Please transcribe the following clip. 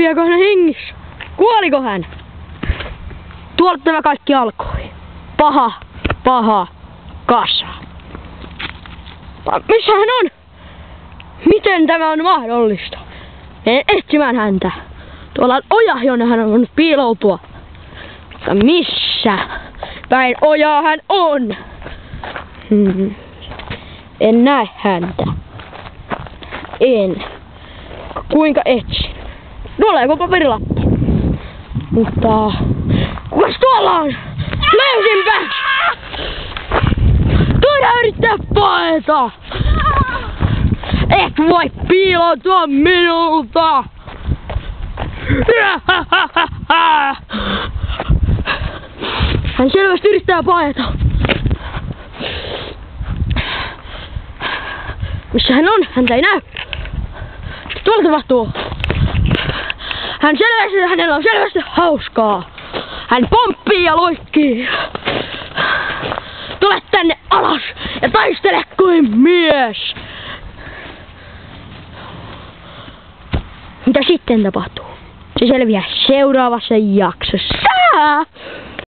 Selviääkö hän hengissä? Kuoliko hän? Tuolta tämä kaikki alkoi. Paha kasa. Missä hän on? Miten tämä on mahdollista? Menen etsimään häntä. Tuolla on oja, jonne hän on voinut piiloutua. Mutta missä päin ojaa hän on? En näe häntä. En. Kuinka etsin? Tuleeko paperilappu? Mutta kukas tuolla on? Löysinpä! Tuoda yrittää paeta! Et voi piiloutua minulta! Hän selvästi yrittää paeta. Missä hän on? Häntä ei näy. Tuolla tapahtuu. Hänellä on selvästi hauskaa. Hän pomppii ja loikkii. Tule tänne alas ja taistele kuin mies. Mitä sitten tapahtuu? Se selviää seuraavassa jaksossa.